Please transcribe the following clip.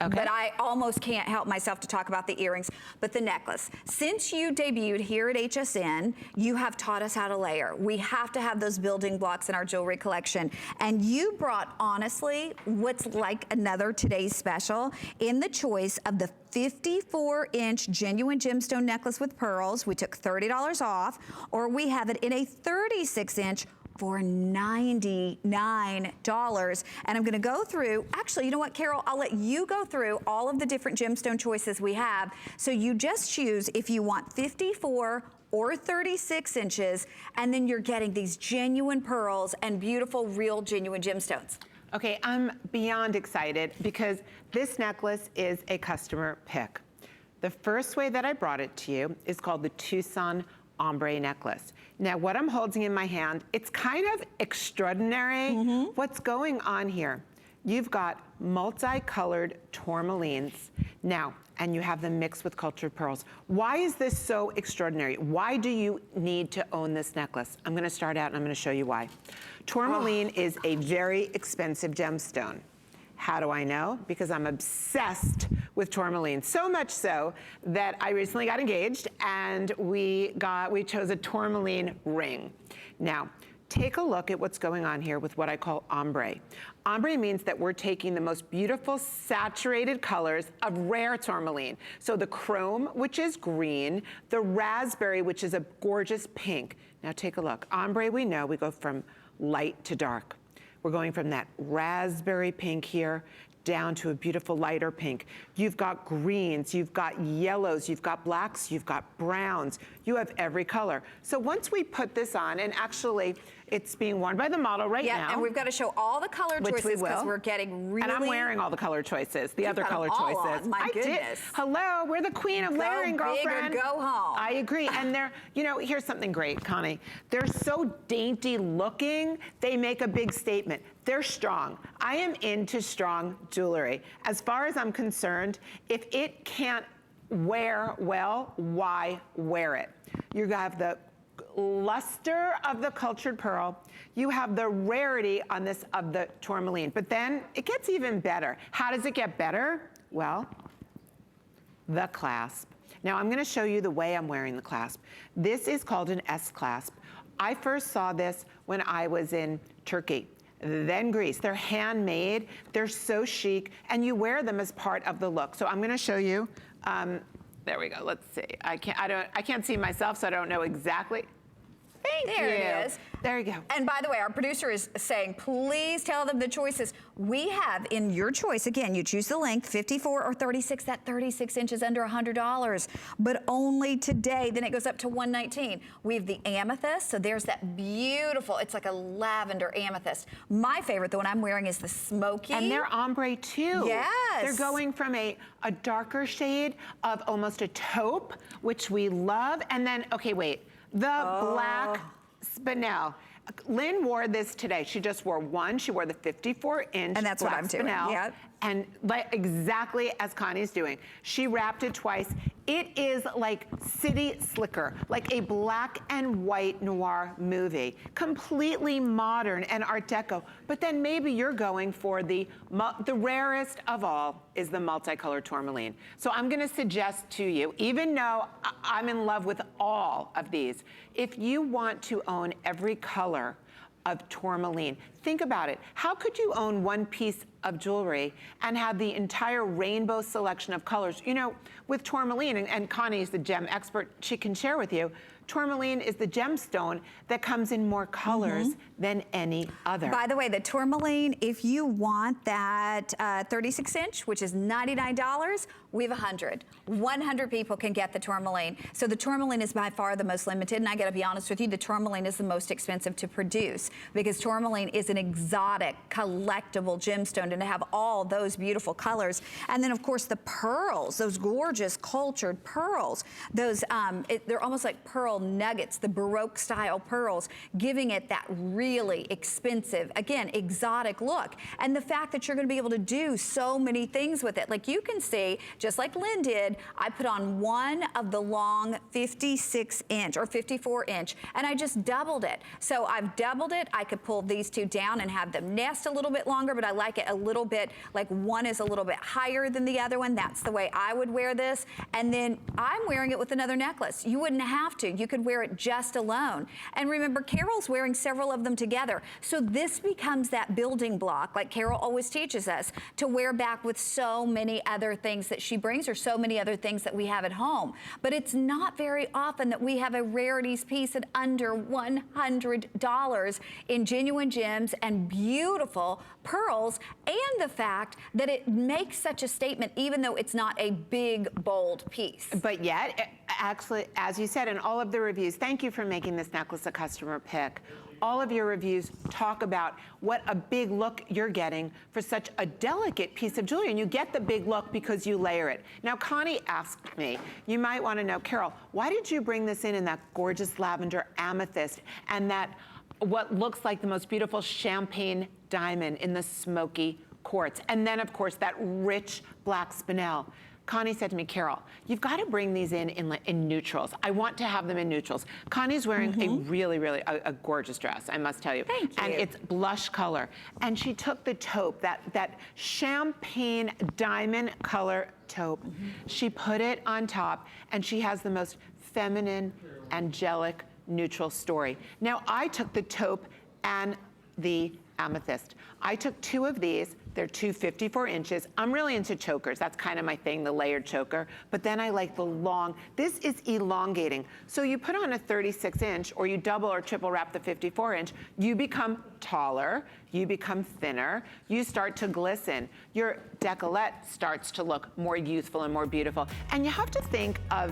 Okay. But I almost can't help myself to talk about the earrings, but the necklace. Since you debuted here at HSN, you have taught us how to layer. We have to have those building blocks in our jewelry collection. And you brought, honestly, what's like another today's special in the choice of the 54-inch genuine gemstone necklace with pearls. We took $30 off, or we have it in a 36-inch for $99. And I'm gonna go through, actually, you know what, Carol, I'll let you go through all of the different gemstone choices we have. So you just choose if you want 54 or 36 inches, and then you're getting these genuine pearls and beautiful, real, genuine gemstones. Okay, I'm beyond excited because this necklace is a customer pick. The first way that I brought it to you is called the Tucson Ombre necklace. Now, what I'm holding in my hand, it's kind of extraordinary. What's going on here? You've got multicolored tourmalines. Now, and you have them mixed with cultured pearls. Why is this so extraordinary? Why do you need to own this necklace? I'm gonna start out and I'm gonna show you why. Tourmaline is a very expensive gemstone. How do I know? Because I'm obsessed with tourmaline. So much so that I recently got engaged and we chose a tourmaline ring. Now, take a look at what's going on here with what I call ombre. Ombre means that we're taking the most beautiful saturated colors of rare tourmaline. So the chrome, which is green, the raspberry, which is a gorgeous pink. Now take a look. Ombre, we know we go from light to dark. We're going from that raspberry pink here down to a beautiful lighter pink. You've got greens, you've got yellows, you've got blacks, you've got browns. You have every color. So once we put this on, and actually it's being worn by the model right now. Yeah, and we've got to show all the color choices because we're getting really... And I'm wearing all the color choices, the other color choices. My goodness. Hello, we're the queen of layering, girlfriend. Go big or go home. I agree, and they're, you know, here's something great, Connie. They're so dainty looking, they make a big statement. They're strong. I am into strong jewelry. As far as I'm concerned, if it can't wear well, why wear it? You have the luster of the cultured pearl. You have the rarity on this of the tourmaline, but then it gets even better. How does it get better? Well, the clasp. Now I'm gonna show you the way I'm wearing the clasp. This is called an S clasp. I first saw this when I was in Turkey, then Greece. They're handmade, they're so chic, and you wear them as part of the look. So I'm gonna show you, there we go, let's see. I can't see myself, so I don't know exactly. Thank you. There it is. There you go. And by the way, our producer is saying, please tell them the choices. We have in your choice, again, you choose the length, 54 or 36, that 36 inches under $100, but only today, then it goes up to $119. We have the amethyst, so there's that beautiful, it's like a lavender amethyst. My favorite, the one I'm wearing, is the smoky. And they're ombre too. Yes. They're going from a darker shade of almost a taupe, which we love, and then, okay, wait. The black spinel. Lynn wore this today. She just wore one. She wore the 54-inch and that's what I'm doing. Yep. And like exactly as Connie's doing. She wrapped it twice. It is like City Slicker, like a black and white noir movie. Completely modern and Art Deco. But then maybe you're going for the rarest of all is the multicolored tourmaline. So I'm gonna suggest to you, even though I'm in love with all of these, if you want to own every color of tourmaline, think about it. How could you own one piece of jewelry and have the entire rainbow selection of colors? You know, with tourmaline, and Connie's the gem expert, she can share with you, tourmaline is the gemstone that comes in more colors than any other. By the way, the tourmaline, if you want that 36-inch, which is $99, we have 100. 100 people can get the tourmaline. So the tourmaline is by far the most limited, and I gotta be honest with you, the tourmaline is the most expensive to produce because tourmaline is an exotic, collectible gemstone, and to have all those beautiful colors. And then of course the pearls, those gorgeous cultured pearls, those, they're almost like pearl nuggets, the Baroque style pearls, giving it that really expensive, again, exotic look. And the fact that you're gonna be able to do so many things with it. Like you can see, just like Lynn did, I put on one of the long 56-inch or 54-inch, and I just doubled it. So I've doubled it. I could pull these two down and have them nest a little bit longer, but I like it a little bit, like one is a little bit higher than the other one. That's the way I would wear this. And then I'm wearing it with another necklace. You wouldn't have to. You could wear it just alone. And remember, Carol's wearing several of them together. So this becomes that building block, like Carol always teaches us, to wear back with so many other things that she brings, or so many other things that we have at home. But it's not very often that we have a Rarities piece at under $100 in genuine gems and beautiful pearls, and the fact that it makes such a statement even though it's not a big, bold piece. But yet, actually, as you said in all of the reviews, thank you for making this necklace a customer pick. All of your reviews talk about what a big look you're getting for such a delicate piece of jewelry, and you get the big look because you layer it. Now, Connie asked me, you might want to know, Carol, why did you bring this in that gorgeous lavender amethyst and that what looks like the most beautiful champagne diamond in the smoky quartz, and then of course that rich black spinel? Connie said to me, Carol, you've got to bring these in neutrals. I want to have them in neutrals. Connie's wearing a really, a gorgeous dress, I must tell you. Thank you. And it's blush color. And she took the taupe, that champagne diamond color taupe. She put it on top, and she has the most feminine, angelic, neutral story. Now, I took the taupe and the amethyst. I took two of these. They're 254 inches. I'm really into chokers. That's kind of my thing, the layered choker. But then I like the long. This is elongating. So you put on a 36 inch, or you double or triple wrap the 54 inch, you become taller, you become thinner, you start to glisten. Your decolleté starts to look more youthful and more beautiful. And you have to think of